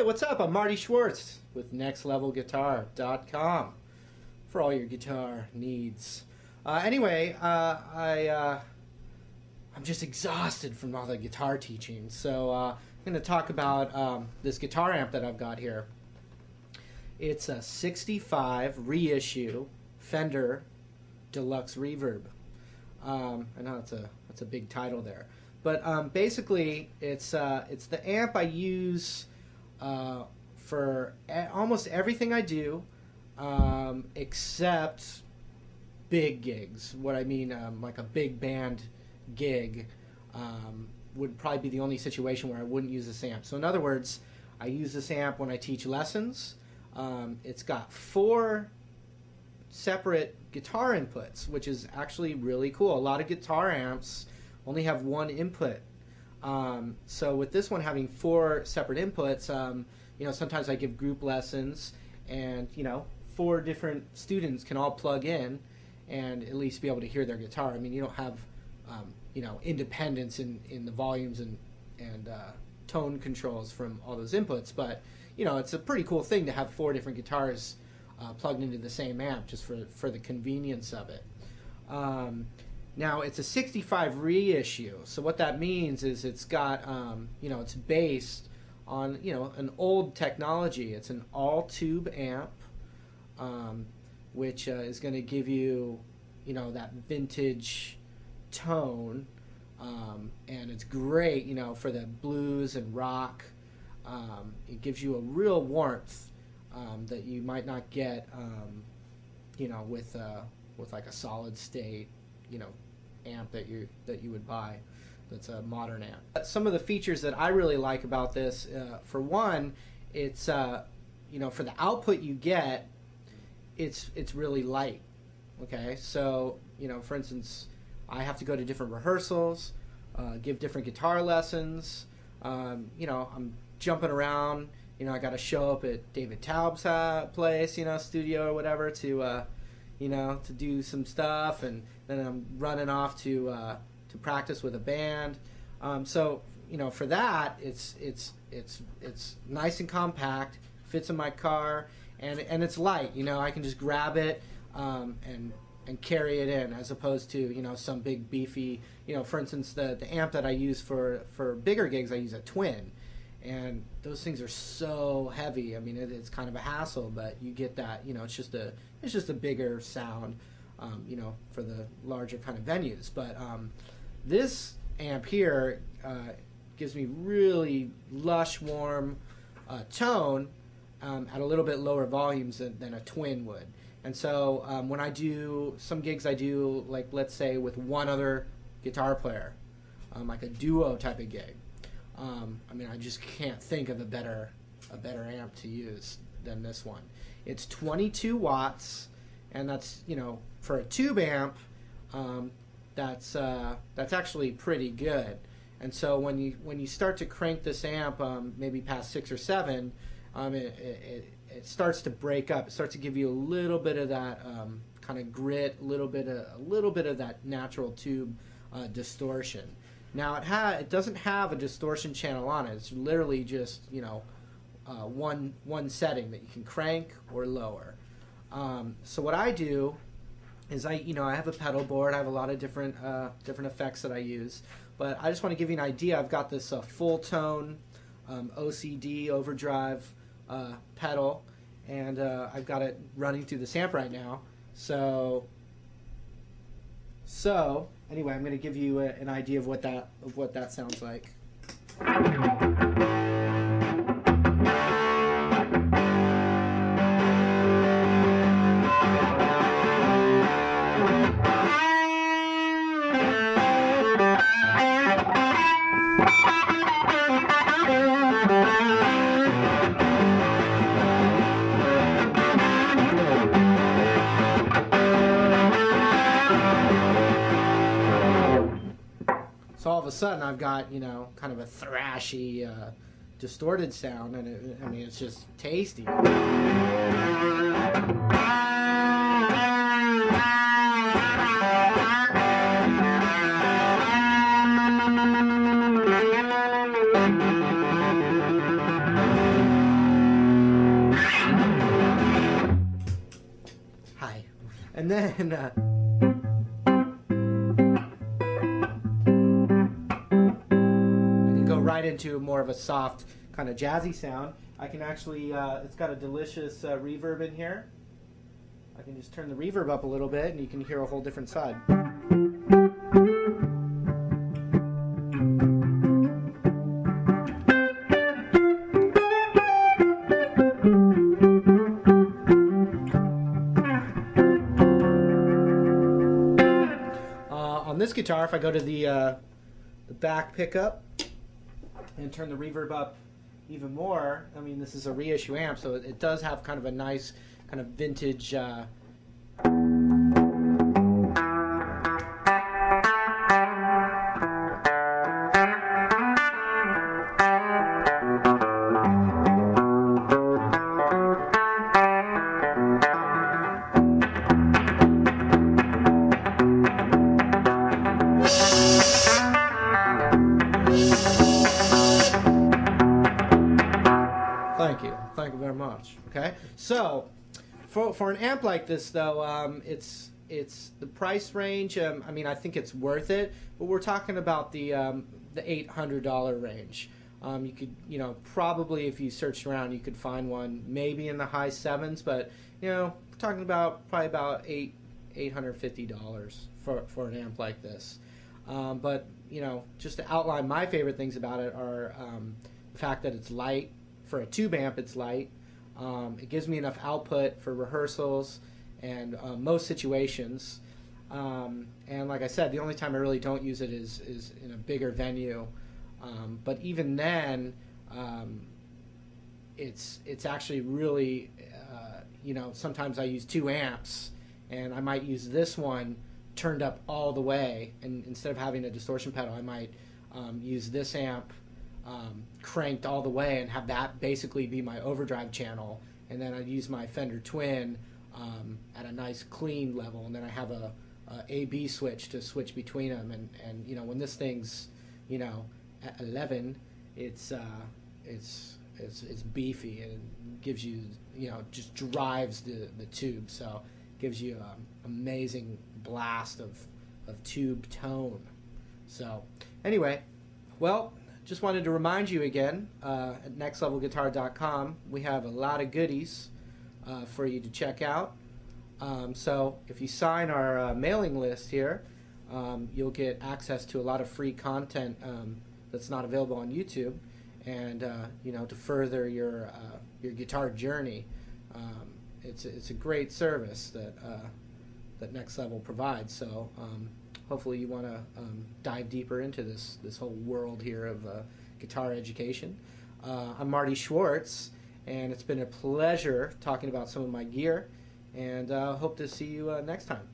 Hey, what's up? I'm Marty Schwartz with NextLevelGuitar.com for all your guitar needs. Anyway, I'm just exhausted from all the guitar teaching, so I'm going to talk about this guitar amp that I've got here. It's a 65 reissue Fender Deluxe Reverb. I know that's a big title there, but basically it's the amp I use for almost everything I do, except big gigs. What I mean, like a big band gig, would probably be the only situation where I wouldn't use this amp. So in other words, I use this amp when I teach lessons. It's got 4 separate guitar inputs, which is actually really cool. A lot of guitar amps only have 1 input. So with this one having 4 separate inputs, you know, sometimes I give group lessons, and 4 different students can all plug in and at least be able to hear their guitar. I mean, you don't have independence in the volumes and tone controls from all those inputs, but it's a pretty cool thing to have 4 different guitars plugged into the same amp, just for the convenience of it. Now it's a 65 reissue, so what that means is it's got it's based on an old technology. It's an all-tube amp, which is going to give you that vintage tone, and it's great for the blues and rock. It gives you a real warmth that you might not get with like a solid state amp that you would buy that's a modern amp. Some of the features that I really like about this, for one, it's for the output you get, it's really light. Okay, so for instance, I have to go to different rehearsals, give different guitar lessons. I'm jumping around. I got to show up at David Taub's place, studio or whatever, to do some stuff, and then I'm running off to practice with a band. So for that, it's nice and compact, fits in my car, and it's light. I can just grab it and carry it in, as opposed to some big beefy. For instance, the amp that I use for bigger gigs, I use a twin. And those things are so heavy. I mean, it's kind of a hassle, but you get that. It's just a bigger sound, for the larger kind of venues. But this amp here gives me really lush, warm tone at a little bit lower volumes than a twin would. And so when I do some gigs, I do, like, let's say with one other guitar player, like a duo type of gig. I mean, I just can't think of a better amp to use than this one. It's 22 watts, and that's for a tube amp, that's actually pretty good. And so when you start to crank this amp, maybe past 6 or 7, it starts to break up. It starts to give you a little bit of that kind of grit, a little bit of that natural tube distortion. Now it doesn't have a distortion channel on it. It's literally just one setting that you can crank or lower. So what I do is I have a pedal board. I have a lot of different effects that I use, but I just want to give you an idea. I've got this full tone OCD overdrive pedal, and I've got it running through this amp right now. So anyway, I'm going to give you an idea of what that sounds like. So all of a sudden, I've got kind of a thrashy, distorted sound, and I mean, it's just tasty. And then go right into more of a soft kind of jazzy sound. I can actually, it's got a delicious reverb in here. I can just turn the reverb up a little bit and you can hear a whole different side. On this guitar, if I go to the back pickup and turn the reverb up even more, I mean, this is a reissue amp, so it does have kind of a nice kind of vintage Thank you very much. Okay, so for an amp like this, though, it's the price range. I mean, I think it's worth it, but we're talking about the $800 range. You could, probably if you searched around, you could find one maybe in the high sevens, but we're talking about probably about $850 for an amp like this. But just to outline my favorite things about it are the fact that it's light. For a tube amp, it's light. It gives me enough output for rehearsals and most situations. And like I said, the only time I really don't use it is in a bigger venue. But even then, it's actually really, sometimes I use 2 amps, and I might use this one turned up all the way, and instead of having a distortion pedal, I might use this amp cranked all the way and have that basically be my overdrive channel, and then I'd use my Fender Twin at a nice clean level, and then I have a A/B switch to switch between them, and when this thing's at 11, it's beefy and gives you just drives the tube, so it gives you an amazing blast of tube tone. So anyway, well, just wanted to remind you again, at nextlevelguitar.com, we have a lot of goodies for you to check out. So if you sign our mailing list here, you'll get access to a lot of free content that's not available on YouTube, and to further your guitar journey. It's a great service that Next Level provides. So hopefully you want to dive deeper into this whole world here of guitar education. I'm Marty Schwartz, and it's been a pleasure talking about some of my gear, and hope to see you next time.